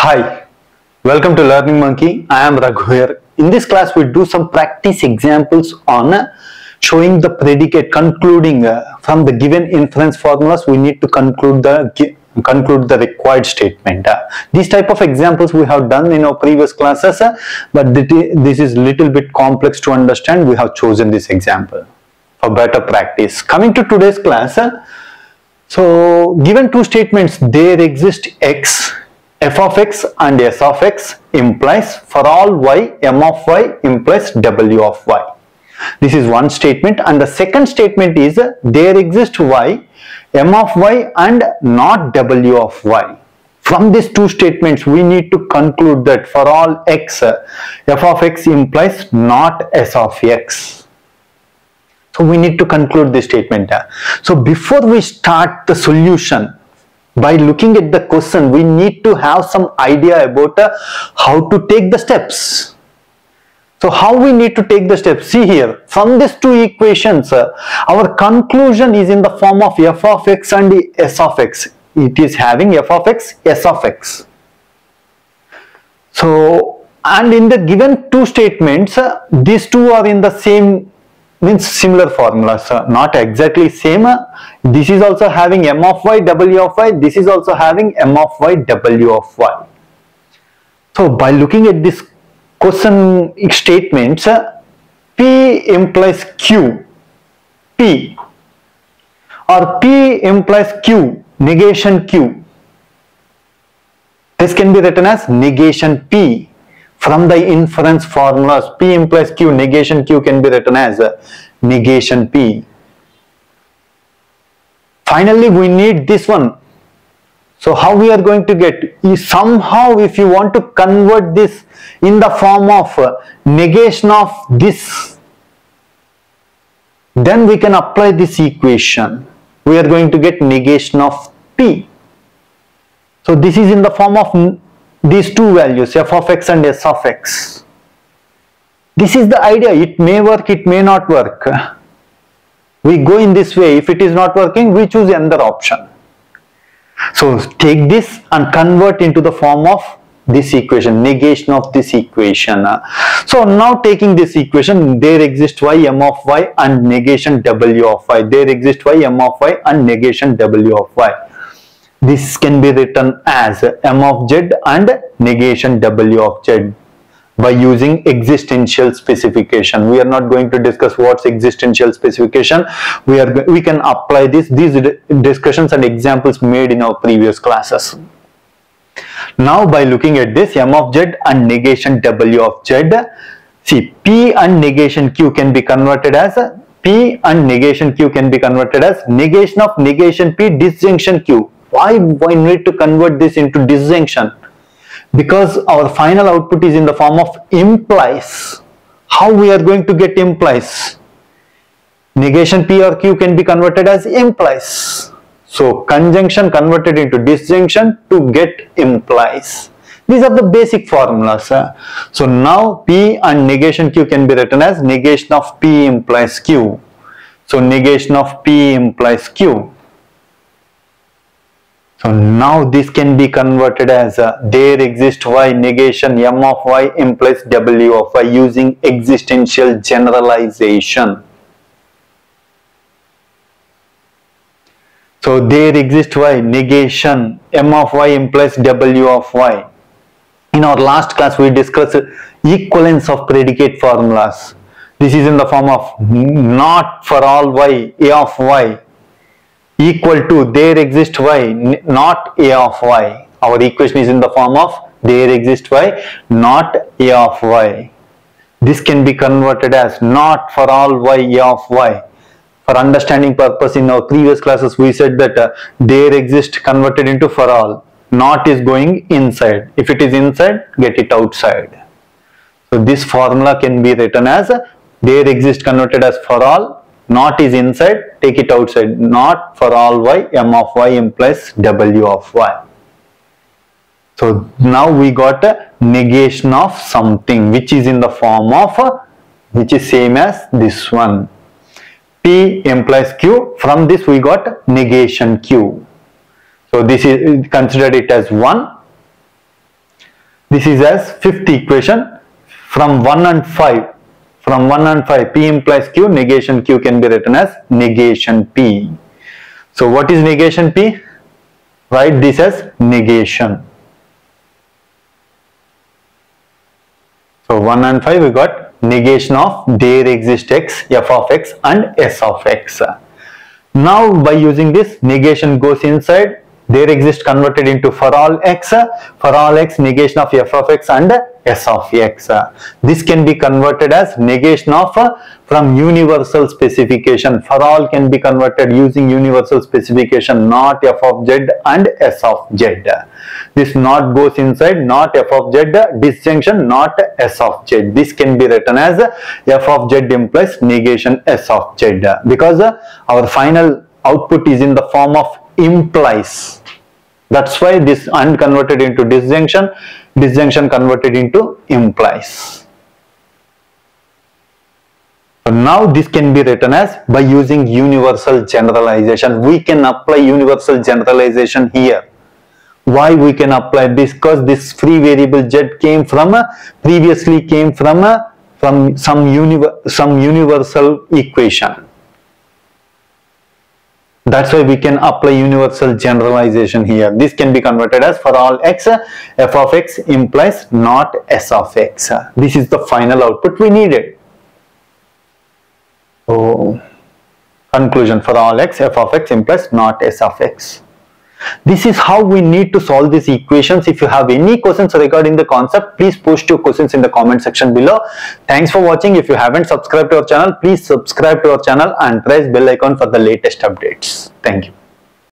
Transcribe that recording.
Hi, welcome to Learning Monkey. I am Raghu here. In this class, we do some practice examples on showing the predicate, concluding from the given inference formulas. We need to conclude the required statement. These type of examples we have done in our previous classes, but this is little bit complex to understand. We have chosen this example for better practice. Coming to today's class, so given two statements, there exist x, f of x and s of x implies for all y, m of y implies w of y. This is one statement, and the second statement is there exists y, m of y and not w of y. From these two statements, we need to conclude that for all x, f of x implies not s of x. So we need to conclude this statement. So before we start the solution, by looking at the question, we need to have some idea about how to take the steps. So how we need to take the steps? See here, from these two equations, our conclusion is in the form of f of x and s of x. It is having f of x, s of x. So, and in the given two statements, these two are in the same, means similar formulas, not exactly same. This is also having m of y, w of y. This is also having m of y, w of y. So by looking at this question statements, P implies Q, P, or P implies Q, negation Q. This can be written as negation P. From the inference formulas, P implies Q, negation Q can be written as negation P. Finally, we need this one. So how we are going to get? Somehow, if you want to convert this in the form of negation of this, then we can apply this equation. We are going to get negation of P. So this is in the form of these two values, f of x and s of x. This is the idea. It may work, it may not work. We go in this way. If it is not working, we choose another option. So take this and convert into the form of this equation, negation of this equation. So now taking this equation, there exists y, m of y and negation w of y. There exists y, m of y and negation w of y. This can be written as m of z and negation w of z by using existential specification. We are not going to discuss what's existential specification. We can apply these discussions and examples made in our previous classes. Now by looking at this, m of z and negation w of z, see, p and negation q can be converted as p and negation q can be converted as negation of negation p disjunction q. Why need to convert this into disjunction? Because our final output is in the form of implies. How we are going to get implies? Negation P or Q can be converted as implies. So conjunction converted into disjunction to get implies. These are the basic formulas. So now P and negation Q can be written as negation of P implies Q. So negation of P implies Q. So now this can be converted as there exists y, negation m of y implies w of y using existential generalization. So there exists y, negation m of y implies w of y. In our last class we discussed equivalence of predicate formulas. This is in the form of not for all y, a of y equal to there exists y, not a of y. Our equation is in the form of there exists y, not a of y. This can be converted as not for all y, a of y. For understanding purpose, in our previous classes we said that there exists converted into for all. Not is going inside. If it is inside, get it outside. So this formula can be written as there exists converted as for all. Not is inside, take it outside. Not for all y, m of y implies w of y. So now we got a negation of something which is in the form of, which is same as this one. P implies Q. From this we got negation Q. So this is considered it as 1. This is as fifth equation. From 1 and 5, from 1 and 5, P implies Q, negation Q can be written as negation P. So what is negation P? Write this as negation. So 1 and 5 we got negation of there exists X, F of X and S of X. Now by using this, negation goes inside, there exists converted into for all X negation of F of X and S of X. This can be converted as negation of from universal specification. For all can be converted using universal specification, not F of Z and S of Z. This not goes inside, not F of Z, disjunction not S of Z. This can be written as F of Z implies negation S of Z, because our final output is in the form of implies. That's why this and converted into disjunction, disjunction converted into implies. So now this can be written as by using universal generalization. We can apply universal generalization here. Why we can apply this? Because this free variable Z came from previously came from some universal equation. That's why we can apply universal generalization here. This can be converted as for all X, F of X implies not S of X. This is the final output we needed. So conclusion, for all X, F of X implies not S of X. This is how we need to solve these equations. If you have any questions regarding the concept, please post your questions in the comment section below. Thanks for watching. If you haven't subscribed to our channel, please subscribe to our channel and press bell icon for the latest updates. Thank you.